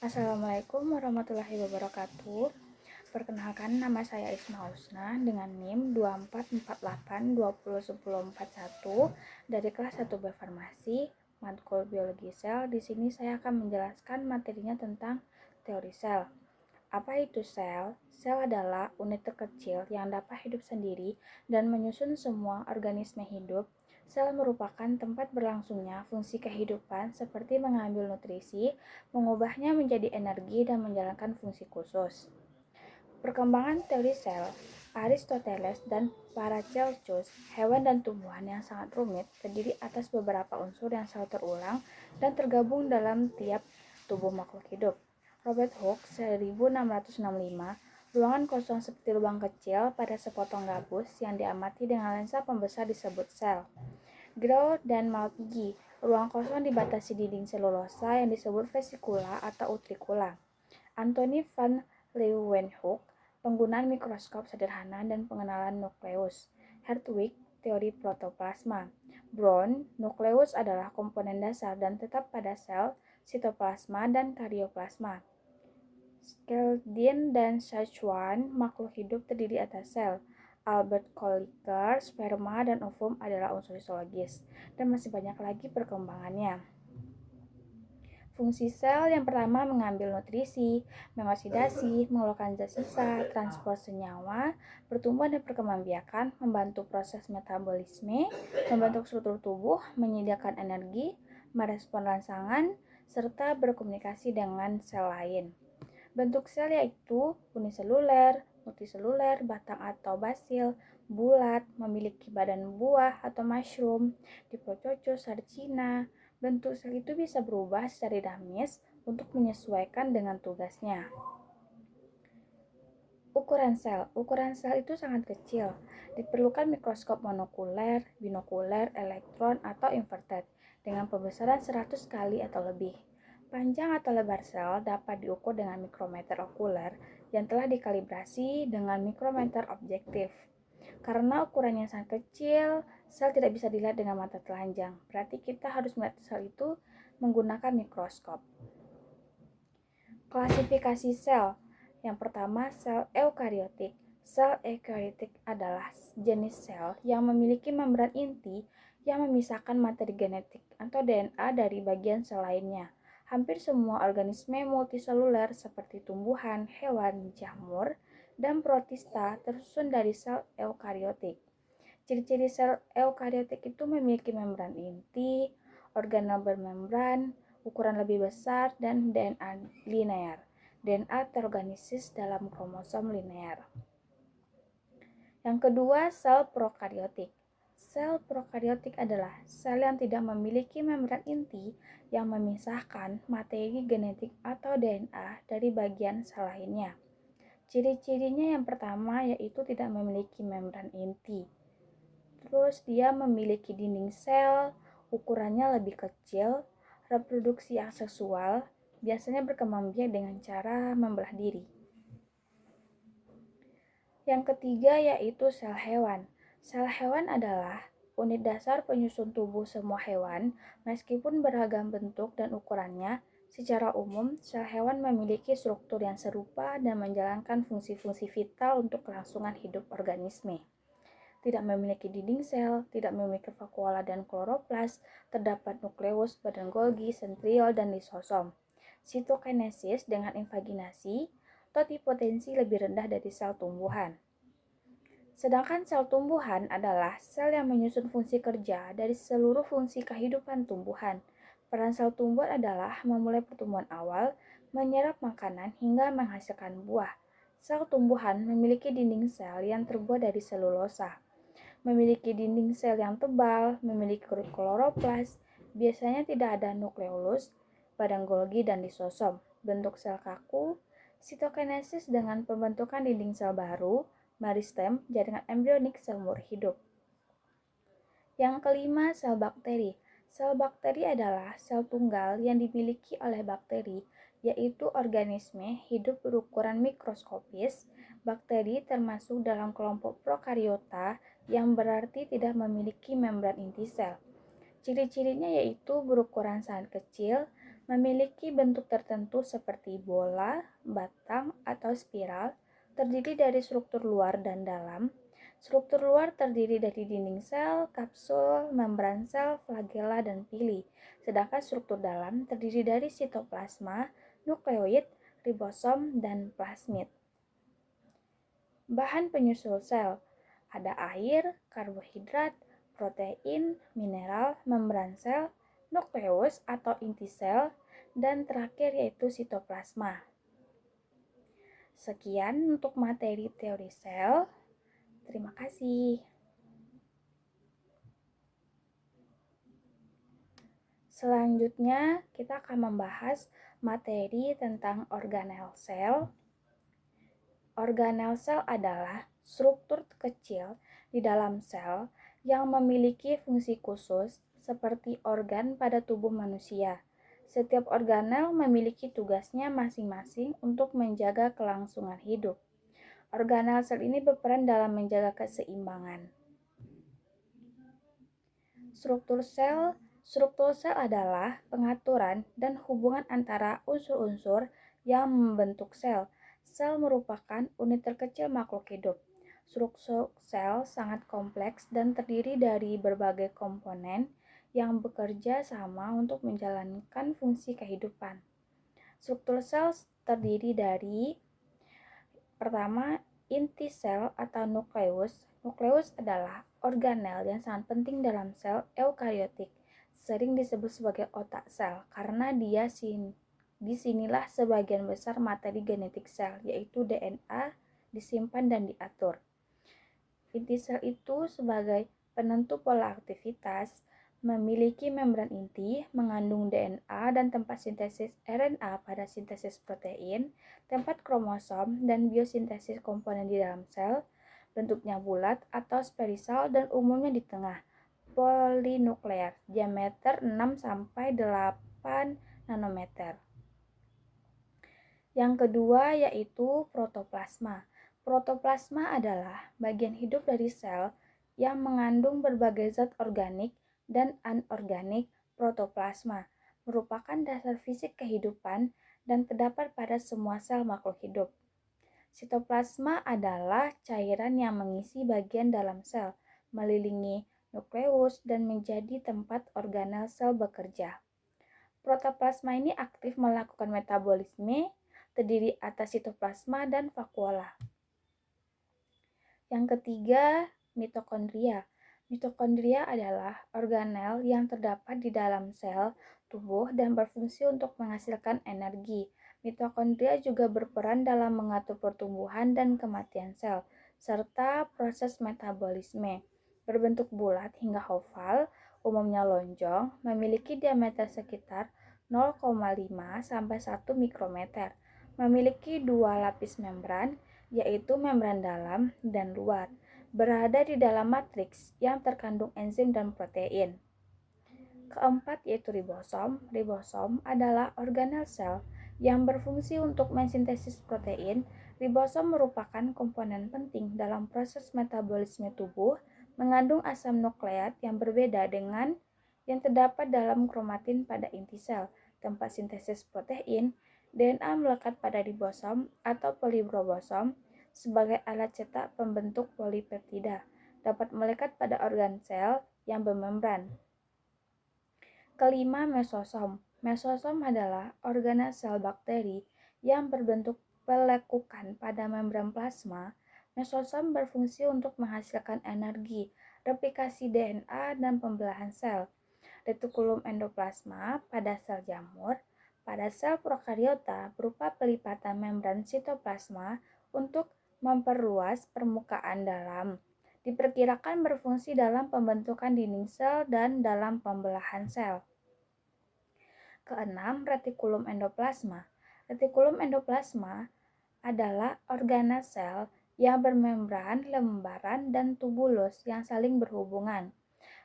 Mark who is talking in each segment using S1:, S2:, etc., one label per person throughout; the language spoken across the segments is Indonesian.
S1: Assalamualaikum warahmatullahi wabarakatuh. Perkenalkan, nama saya Isma Husna dengan NIM 2448201041 dari kelas 1B Farmasi, matkul Biologi Sel. Di sini saya akan menjelaskan materinya tentang teori sel. Apa itu sel? Sel adalah unit terkecil yang dapat hidup sendiri dan menyusun semua organisme hidup. Sel merupakan tempat berlangsungnya fungsi kehidupan seperti mengambil nutrisi, mengubahnya menjadi energi, dan menjalankan fungsi khusus. Perkembangan teori sel, Aristoteles dan Paracelsus, hewan dan tumbuhan yang sangat rumit, terdiri atas beberapa unsur yang selalu terulang dan tergabung dalam tiap tubuh makhluk hidup. Robert Hooke 1665, ruangan kosong seperti lubang kecil pada sepotong gabus yang diamati dengan lensa pembesar disebut sel. Grow dan Malpighi, ruang kosong dibatasi dinding selulosa yang disebut vesikula atau utricula. Anthony van Leeuwenhoek, penggunaan mikroskop sederhana dan pengenalan nukleus. Hertwig, teori protoplasma. Brown, nukleus adalah komponen dasar dan tetap pada sel, sitoplasma, dan karioplasma. Skeldin dan Schwann, makhluk hidup terdiri atas sel. Albert Kolliker, sperma dan ovum adalah unsur histologis, dan masih banyak lagi perkembangannya. Fungsi sel yang pertama mengambil nutrisi, mengoksidasi, mengeluarkan zat sisa, transport senyawa, pertumbuhan dan perkembangbiakan, membantu proses metabolisme, membentuk struktur tubuh, menyediakan energi, merespon rangsangan, serta berkomunikasi dengan sel lain. Bentuk sel yaitu uniseluler, multiseluler, batang atau basil, bulat, memiliki badan buah atau mushroom, diplodocus, sarcina. Bentuk sel itu bisa berubah secara dinamis untuk menyesuaikan dengan tugasnya. Ukuran sel itu sangat kecil. Diperlukan mikroskop monokuler, binokuler, elektron, atau inverted dengan pembesaran 100 kali atau lebih. Panjang atau lebar sel dapat diukur dengan mikrometer okuler yang telah dikalibrasi dengan mikrometer objektif. Karena ukurannya sangat kecil, sel tidak bisa dilihat dengan mata telanjang. Berarti kita harus melihat sel itu menggunakan mikroskop. Klasifikasi sel. Yang pertama, sel eukariotik. Sel eukariotik adalah jenis sel yang memiliki membran inti yang memisahkan materi genetik atau DNA dari bagian sel lainnya. Hampir semua organisme multiseluler seperti tumbuhan, hewan, jamur, dan protista tersusun dari sel eukariotik. Ciri-ciri sel eukariotik itu memiliki membran inti, organel bermembran, ukuran lebih besar, dan DNA linear. DNA terorganisis dalam kromosom linear. Yang kedua, sel prokariotik. Sel prokariotik adalah sel yang tidak memiliki membran inti yang memisahkan materi genetik atau DNA dari bagian sel lainnya. Ciri-cirinya yang pertama yaitu tidak memiliki membran inti. Terus dia memiliki dinding sel, ukurannya lebih kecil, reproduksi aseksual, biasanya berkembang biak dengan cara membelah diri. Yang ketiga yaitu sel hewan. Sel hewan adalah unit dasar penyusun tubuh semua hewan, meskipun beragam bentuk dan ukurannya. Secara umum, sel hewan memiliki struktur yang serupa dan menjalankan fungsi-fungsi vital untuk kelangsungan hidup organisme. Tidak memiliki dinding sel, tidak memiliki vakuola dan kloroplas, terdapat nukleus, badan Golgi, sentriol, dan lisosom. Sitokinesis dengan invaginasi, totipotensi lebih rendah dari sel tumbuhan. Sedangkan sel tumbuhan adalah sel yang menyusun fungsi kerja dari seluruh fungsi kehidupan tumbuhan. Peran sel tumbuhan adalah memulai pertumbuhan awal, menyerap makanan hingga menghasilkan buah. Sel tumbuhan memiliki dinding sel yang terbuat dari selulosa. Memiliki dinding sel yang tebal, memiliki kloroplas, biasanya tidak ada nukleolus, badan Golgi, dan lisosom. Bentuk sel kaku, sitokinesis dengan pembentukan dinding sel baru, meristem, jaringan embrionik seumur hidup. Yang kelima, sel bakteri. Sel bakteri adalah sel tunggal yang dimiliki oleh bakteri, yaitu organisme hidup berukuran mikroskopis. Bakteri termasuk dalam kelompok prokariota yang berarti tidak memiliki membran inti sel. Ciri-cirinya yaitu berukuran sangat kecil, Memiliki bentuk tertentu seperti bola, batang, atau spiral, terdiri dari struktur luar dan dalam. Struktur luar terdiri dari dinding sel, kapsul, membran sel, flagela, dan pili. Sedangkan struktur dalam terdiri dari sitoplasma, nukleoid, ribosom, dan plasmid. Bahan penyusul sel ada air, karbohidrat, protein, mineral, membran sel, nukleus atau inti sel, dan terakhir yaitu sitoplasma. Sekian untuk materi teori sel. Terima kasih. Selanjutnya, kita akan membahas materi tentang organel sel. Organel sel adalah struktur kecil di dalam sel yang memiliki fungsi khusus seperti organ pada tubuh manusia. Setiap organel memiliki tugasnya masing-masing untuk menjaga kelangsungan hidup. Organel sel ini berperan dalam menjaga keseimbangan. Struktur sel adalah pengaturan dan hubungan antara unsur-unsur yang membentuk sel. Sel merupakan unit terkecil makhluk hidup. Struktur sel sangat kompleks dan terdiri dari berbagai komponen yang bekerja sama untuk menjalankan fungsi kehidupan. Struktur sel terdiri dari pertama, inti sel atau nukleus. Nukleus adalah organel yang sangat penting dalam sel eukariotik. Sering disebut sebagai otak sel karena disinilah sebagian besar materi genetik sel, yaitu DNA, disimpan dan diatur. Inti sel itu sebagai penentu pola aktivitas, memiliki membran inti, mengandung DNA dan tempat sintesis RNA pada sintesis protein, tempat kromosom dan biosintesis komponen di dalam sel, bentuknya bulat atau spherical dan umumnya di tengah, polinuklear, diameter 6-8 nanometer. Yang kedua yaitu protoplasma. Protoplasma adalah bagian hidup dari sel yang mengandung berbagai zat organik dan anorganik. Protoplasma merupakan dasar fisik kehidupan dan terdapat pada semua sel makhluk hidup. Sitoplasma adalah cairan yang mengisi bagian dalam sel, melilingi nukleus dan menjadi tempat organel sel bekerja. Protoplasma ini aktif melakukan metabolisme, terdiri atas sitoplasma dan vakuola. Yang ketiga, mitokondria. Mitokondria adalah organel yang terdapat di dalam sel tubuh dan berfungsi untuk menghasilkan energi. Mitokondria juga berperan dalam mengatur pertumbuhan dan kematian sel, serta proses metabolisme. Berbentuk bulat hingga oval, umumnya lonjong, memiliki diameter sekitar 0,5-1 mikrometer. Memiliki dua lapis membran, yaitu membran dalam dan luar, berada di dalam matriks yang terkandung enzim dan protein. Keempat yaitu ribosom. Ribosom adalah organel sel yang berfungsi untuk mensintesis protein. Ribosom merupakan komponen penting dalam proses metabolisme tubuh, mengandung asam nukleat yang berbeda dengan yang terdapat dalam kromatin pada inti sel, tempat sintesis protein. DNA melekat pada ribosom atau poliribosom sebagai alat cetak pembentuk polipeptida, dapat melekat pada organ sel yang bermembran. Kelima, mesosom. Mesosom adalah organel sel bakteri yang berbentuk pelekukan pada membran plasma. Mesosom berfungsi untuk menghasilkan energi, replikasi DNA, dan pembelahan sel. Retikulum endoplasma pada sel jamur. Pada sel prokariota berupa pelipatan membran sitoplasma untuk memperluas permukaan dalam. Diperkirakan berfungsi dalam pembentukan dinding sel dan dalam pembelahan sel. Keenam, retikulum endoplasma. Retikulum endoplasma adalah organel sel yang bermembran, lembaran, dan tubulus yang saling berhubungan.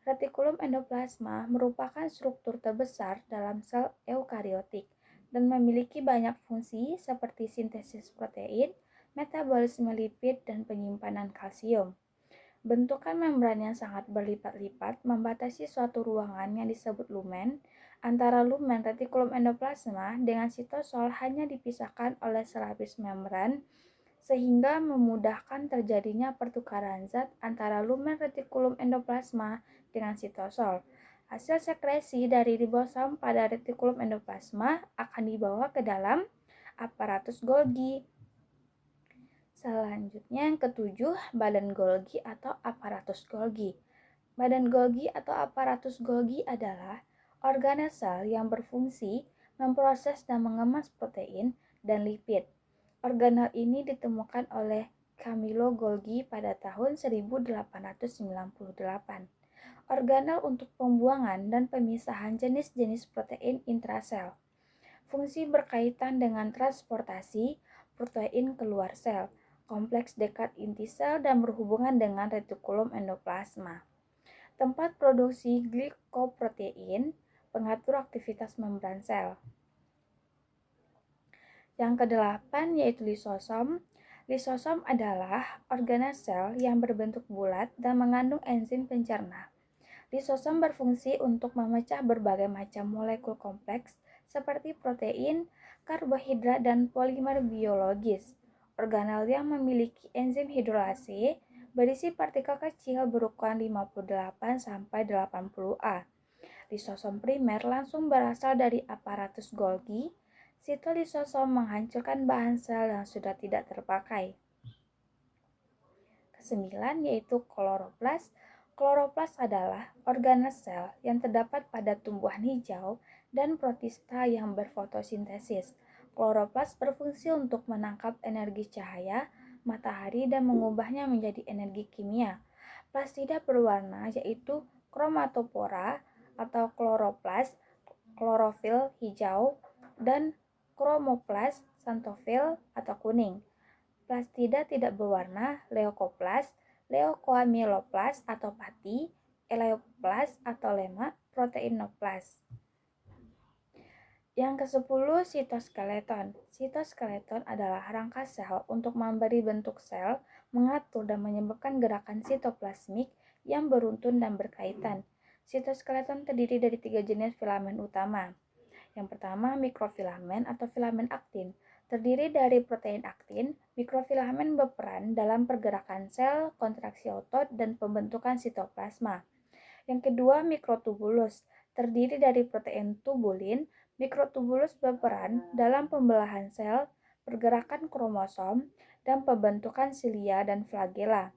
S1: Retikulum endoplasma merupakan struktur terbesar dalam sel eukariotik dan memiliki banyak fungsi seperti sintesis protein, metabolisme lipid, dan penyimpanan kalsium. Bentukan membran yang sangat berlipat-lipat membatasi suatu ruangan yang disebut lumen. antara lumen retikulum endoplasma dengan sitosol hanya dipisahkan oleh selapis membran sehingga memudahkan terjadinya pertukaran zat antara lumen retikulum endoplasma dengan sitosol. Hasil sekresi dari ribosom pada retikulum endoplasma akan dibawa ke dalam aparatus Golgi. Selanjutnya yang ketujuh, badan Golgi atau aparatus Golgi. Badan Golgi atau aparatus Golgi adalah organel sel yang berfungsi memproses dan mengemas protein dan lipid. Organel ini ditemukan oleh Camillo Golgi pada tahun 1898. Organel untuk pembuangan dan pemisahan jenis-jenis protein intrasel. Fungsi berkaitan dengan transportasi protein keluar sel, kompleks dekat inti sel dan berhubungan dengan retikulum endoplasma. Tempat produksi glikoprotein, pengatur aktivitas membran sel. Yang kedelapan yaitu lisosom. Lisosom adalah organel sel yang berbentuk bulat dan mengandung enzim pencerna. Lisosom berfungsi untuk memecah berbagai macam molekul kompleks seperti protein, karbohidrat, dan polimer biologis. Organel yang memiliki enzim hidrolase berisi partikel kecil berukuran 58-80A. Lisosom primer langsung berasal dari aparatus Golgi. Sitolisosom menghancurkan bahan sel yang sudah tidak terpakai. Kesembilan yaitu kloroplas. Kloroplas adalah organel sel yang terdapat pada tumbuhan hijau dan protista yang berfotosintesis. Kloroplas berfungsi untuk menangkap energi cahaya matahari dan mengubahnya menjadi energi kimia. Plastida berwarna yaitu kromatopora atau kloroplas, klorofil hijau, dan kromoplas, xanthofil atau kuning. Plastida tidak berwarna, leukoplas, leukoamyloplas atau pati, eleoplas atau lemak, proteinoplas. Yang ke-10, sitoskeleton. Sitoskeleton adalah rangka sel untuk memberi bentuk sel, mengatur dan menyebabkan gerakan sitoplasmik yang beruntun dan berkaitan. Sitoskeleton terdiri dari 3 jenis filamen utama. Yang pertama, mikrofilamen atau filamen aktin. Terdiri dari protein aktin, mikrofilamen berperan dalam pergerakan sel, kontraksi otot, dan pembentukan sitoplasma. Yang kedua, mikrotubulus. Terdiri dari protein tubulin, mikrotubulus berperan dalam pembelahan sel, pergerakan kromosom, dan pembentukan silia dan flagela.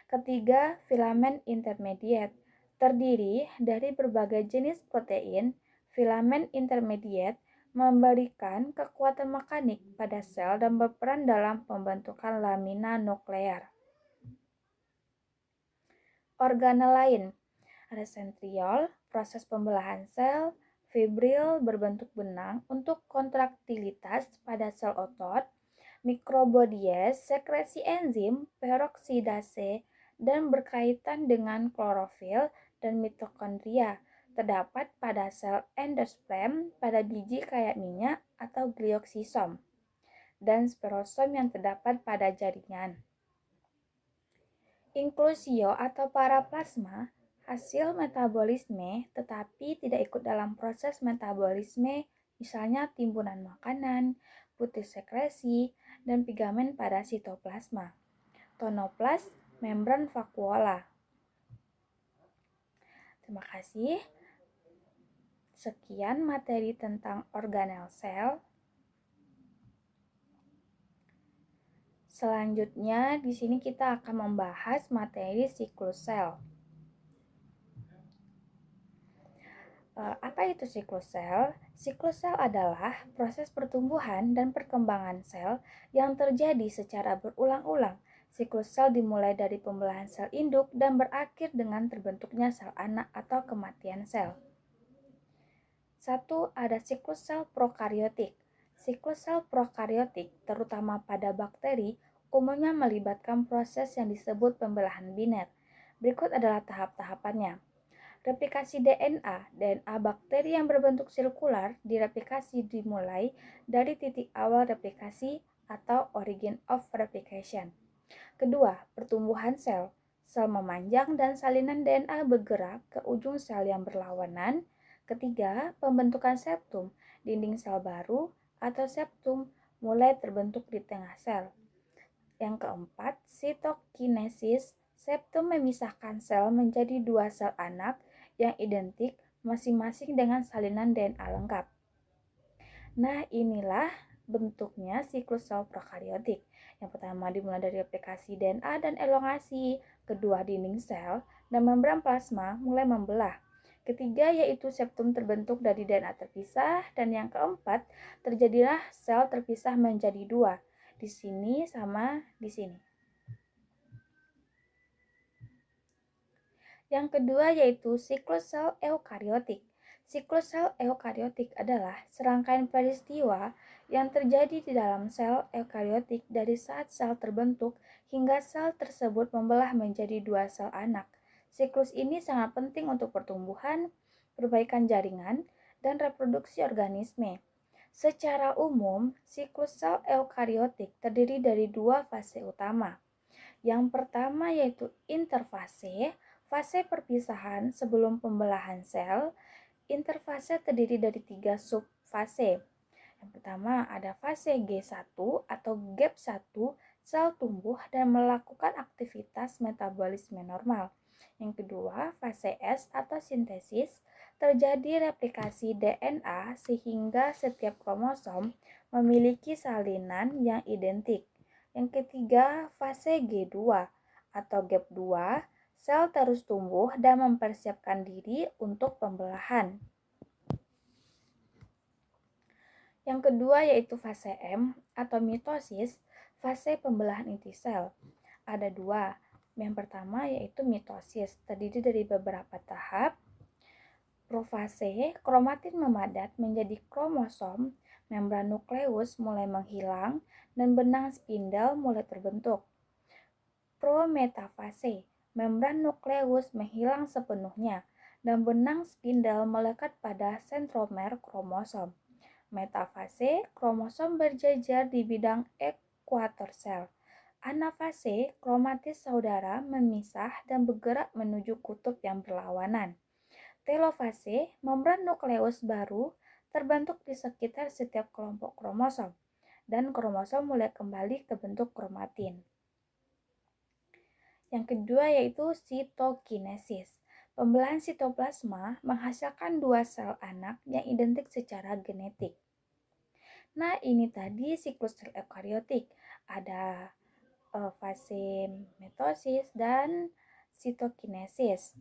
S1: Ketiga, filamen intermediate. Terdiri dari berbagai jenis protein, filamen intermediate memberikan kekuatan mekanik pada sel dan berperan dalam pembentukan lamina nuklear. Organel lain ada sentriol, proses pembelahan sel, fibril berbentuk benang untuk kontraktilitas pada sel otot, mikrobodies, sekresi enzim, peroksidase, dan berkaitan dengan klorofil dan mitokondria terdapat pada sel endosperm pada biji kayak minyak atau glioksisom, dan sperosom yang terdapat pada jaringan. Inklusio atau paraplasma hasil metabolisme tetapi tidak ikut dalam proses metabolisme, misalnya timbunan makanan, putih sekresi, dan pigamen pada sitoplasma. Tonoplas, membran vakuola. Terima kasih. Sekian materi tentang organel sel. Selanjutnya, di sini kita akan membahas materi siklus sel. Apa itu siklus sel? Siklus sel adalah proses pertumbuhan dan perkembangan sel yang terjadi secara berulang-ulang. Siklus sel dimulai dari pembelahan sel induk dan berakhir dengan terbentuknya sel anak atau kematian sel. 1. Ada siklus sel prokariotik. Siklus sel prokariotik, terutama pada bakteri, umumnya melibatkan proses yang disebut pembelahan biner. Berikut adalah tahap-tahapannya. Replikasi DNA. DNA bakteri yang berbentuk sirkular direplikasi dimulai dari titik awal replikasi atau origin of replication. Kedua, pertumbuhan sel. Sel memanjang dan salinan DNA bergerak ke ujung sel yang berlawanan. Ketiga, pembentukan septum, dinding sel baru atau septum mulai terbentuk di tengah sel. Yang keempat, sitokinesis, septum memisahkan sel menjadi dua sel anak yang identik masing-masing dengan salinan DNA lengkap. Nah, inilah bentuknya siklus sel prokariotik. Yang pertama dimulai dari replikasi DNA dan elongasi, kedua dinding sel dan membran plasma mulai membelah. Ketiga yaitu septum terbentuk dari DNA terpisah, dan yang keempat terjadilah sel terpisah menjadi dua, di sini sama di sini. Yang kedua yaitu siklus sel eukariotik. Siklus sel eukariotik adalah serangkaian peristiwa yang terjadi di dalam sel eukariotik dari saat sel terbentuk hingga sel tersebut membelah menjadi dua sel anak. Siklus ini sangat penting untuk pertumbuhan, perbaikan jaringan, dan reproduksi organisme. Secara umum, siklus sel eukariotik terdiri dari dua fase utama. Yang pertama yaitu interfase, fase perpisahan sebelum pembelahan sel. Interfase terdiri dari 3 subfase. Yang pertama ada fase G1 atau gap 1, sel tumbuh dan melakukan aktivitas metabolisme normal. Yang kedua, fase S atau sintesis, terjadi replikasi DNA sehingga setiap kromosom memiliki salinan yang identik. Yang ketiga, fase G2 atau gap 2, sel terus tumbuh dan mempersiapkan diri untuk pembelahan. Yang kedua yaitu fase M atau mitosis, fase pembelahan inti sel. Ada dua. Yang pertama yaitu mitosis, terdiri dari beberapa tahap. Profase, kromatin memadat menjadi kromosom, membran nukleus mulai menghilang, dan benang spindel mulai terbentuk. Prometafase, membran nukleus menghilang sepenuhnya, dan benang spindel melekat pada sentromer kromosom. Metafase, kromosom berjejer di bidang ekuator sel. Anafase, kromatis saudara memisah dan bergerak menuju kutub yang berlawanan. Telofase, membran nukleus baru terbentuk di sekitar setiap kelompok kromosom, dan kromosom mulai kembali ke bentuk kromatin. Yang kedua yaitu sitokinesis. Pembelahan sitoplasma menghasilkan dua sel anak yang identik secara genetik. Nah, ini tadi siklus sel eukariotik. Ada fase mitosis dan sitokinesis.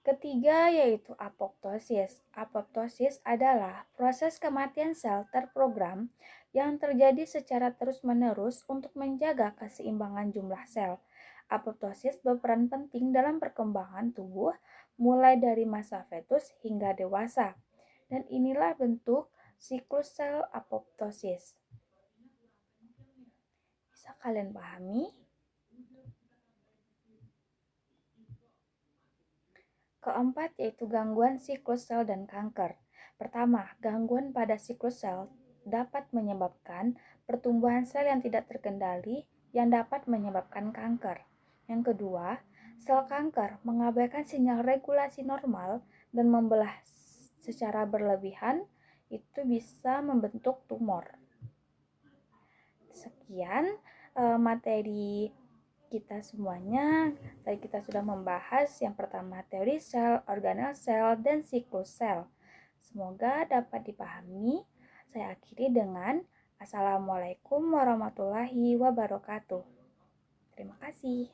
S1: Ketiga yaitu apoptosis. Apoptosis adalah proses kematian sel terprogram yang terjadi secara terus-menerus untuk menjaga keseimbangan jumlah sel. Apoptosis berperan penting dalam perkembangan tubuh mulai dari masa fetus hingga dewasa. Dan inilah bentuk siklus sel apoptosis. Bisa kalian pahami? Keempat yaitu gangguan siklus sel dan kanker. Pertama, gangguan pada siklus sel dapat menyebabkan pertumbuhan sel yang tidak terkendali yang dapat menyebabkan kanker. Yang kedua, sel kanker mengabaikan sinyal regulasi normal dan membelah secara berlebihan, itu bisa membentuk tumor. Sekian materi kita semuanya. Tadi kita sudah membahas yang pertama teori sel, organel sel, dan siklus sel. Semoga dapat dipahami. Saya akhiri dengan Assalamualaikum warahmatullahi wabarakatuh. Terima kasih.